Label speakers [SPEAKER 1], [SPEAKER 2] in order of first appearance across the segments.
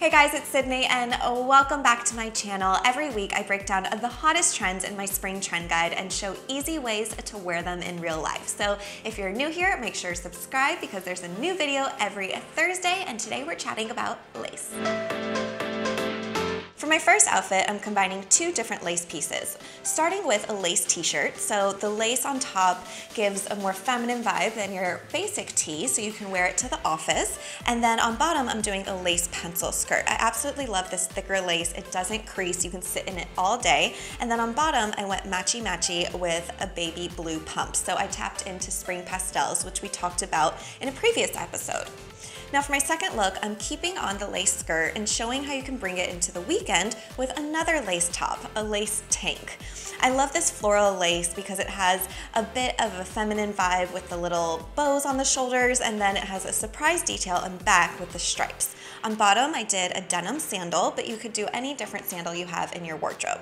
[SPEAKER 1] Hey guys, it's Sydney and welcome back to my channel. Every week I break down the hottest trends in my spring trend guide and show easy ways to wear them in real life. So if you're new here, make sure to subscribe because there's a new video every Thursday, and today we're chatting about lace. For my first outfit, I'm combining two different lace pieces, starting with a lace t-shirt. So the lace on top gives a more feminine vibe than your basic tee, so you can wear it to the office. And then on bottom, I'm doing a lace pencil skirt. I absolutely love this thicker lace. It doesn't crease. You can sit in it all day. And then on bottom, I went matchy-matchy with a baby blue pump. So I tapped into spring pastels, which we talked about in a previous episode. Now for my second look, I'm keeping on the lace skirt and showing how you can bring it into the weekend with another lace top, a lace tank. I love this floral lace because it has a bit of a feminine vibe with the little bows on the shoulders, and then it has a surprise detail on back with the stripes. On bottom, I did a denim sandal, but you could do any different sandal you have in your wardrobe.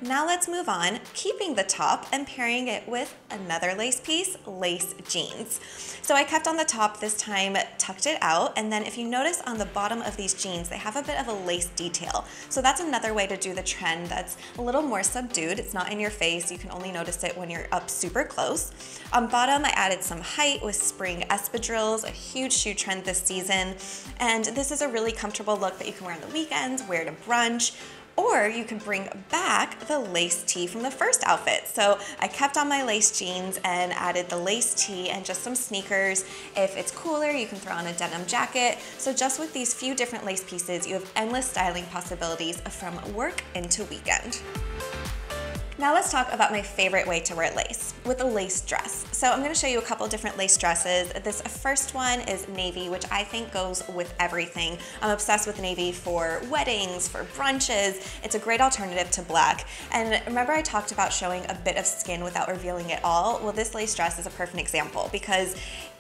[SPEAKER 1] Now let's move on, keeping the top and pairing it with another lace piece, lace jeans. So I kept on the top this time, tucked it out, and then if you notice on the bottom of these jeans, they have a bit of a lace detail. So that's another way to do the trend that's a little more subdued. It's not in your face. You can only notice it when you're up super close. On bottom, I added some height with spring espadrilles, a huge shoe trend this season. And this is a really comfortable look that you can wear on the weekends, wear to brunch, or you could bring back the lace tee from the first outfit. So I kept on my lace jeans and added the lace tee and just some sneakers. If it's cooler, you can throw on a denim jacket. So just with these few different lace pieces, you have endless styling possibilities from work into weekend. Now let's talk about my favorite way to wear lace, with a lace dress. So I'm gonna show you a couple different lace dresses. This first one is navy, which I think goes with everything. I'm obsessed with navy for weddings, for brunches. It's a great alternative to black. And remember I talked about showing a bit of skin without revealing it all? Well, this lace dress is a perfect example because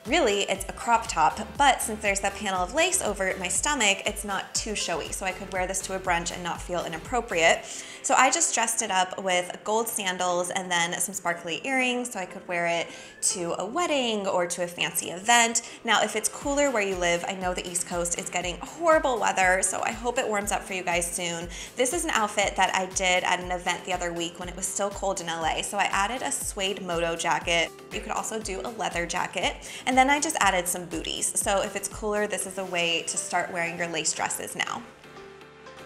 [SPEAKER 1] really, it's a crop top, but since there's that panel of lace over my stomach, it's not too showy, so I could wear this to a brunch and not feel inappropriate. So I just dressed it up with gold sandals and then some sparkly earrings, so I could wear it to a wedding or to a fancy event. Now, if it's cooler where you live, I know the East Coast is getting horrible weather, so I hope it warms up for you guys soon. This is an outfit that I did at an event the other week when it was still cold in LA, so I added a suede moto jacket. You could also do a leather jacket. And then I just added some booties. So if it's cooler, this is a way to start wearing your lace dresses now.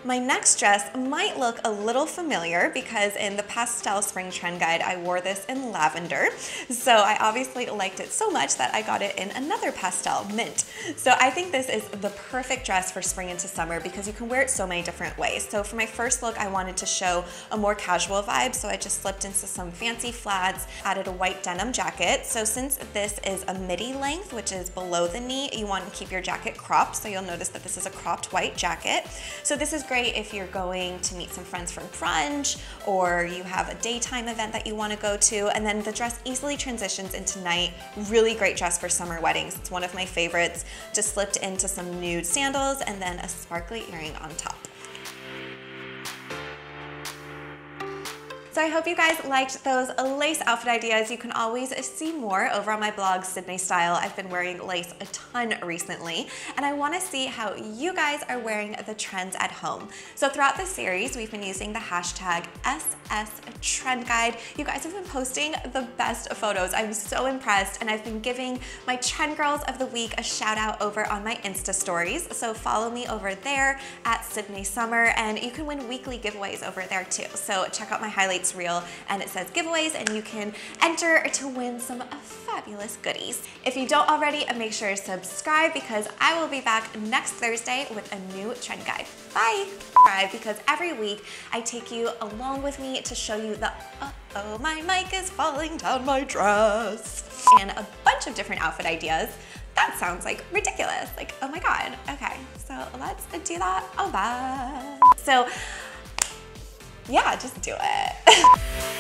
[SPEAKER 1] My next dress might look a little familiar because in the pastel spring trend guide, I wore this in lavender. So I obviously liked it so much that I got it in another pastel, mint. So I think this is the perfect dress for spring into summer because you can wear it so many different ways. So for my first look, I wanted to show a more casual vibe. So I just slipped into some fancy flats, added a white denim jacket. So since this is a midi length, which is below the knee, you want to keep your jacket cropped. So you'll notice that this is a cropped white jacket. So this is great if you're going to meet some friends for brunch or you have a daytime event that you want to go to, and then the dress easily transitions into night. Really great dress for summer weddings. It's one of my favorites. Just slipped into some nude sandals and then a sparkly earring on top. So I hope you guys liked those lace outfit ideas. You can always see more over on my blog, Sydney Style. I've been wearing lace a ton recently, and I wanna see how you guys are wearing the trends at home. So throughout this series, we've been using the hashtag #SSTrendGuide. You guys have been posting the best photos. I'm so impressed, and I've been giving my Trend Girls of the Week a shout out over on my Insta stories. So follow me over there at Sydney Summer, and you can win weekly giveaways over there too. So check out my highlights reel, and it says giveaways, and you can enter to win some fabulous goodies. If you don't already, make sure to subscribe because I will be back next Thursday with a new trend guide. Bye! Subscribe because every week I take you along with me to show you the uh-oh, my mic is falling down my dress, and a bunch of different outfit ideas. That sounds like ridiculous, like, oh my god. Okay, so let's do that. Oh, bye. So yeah, just do it.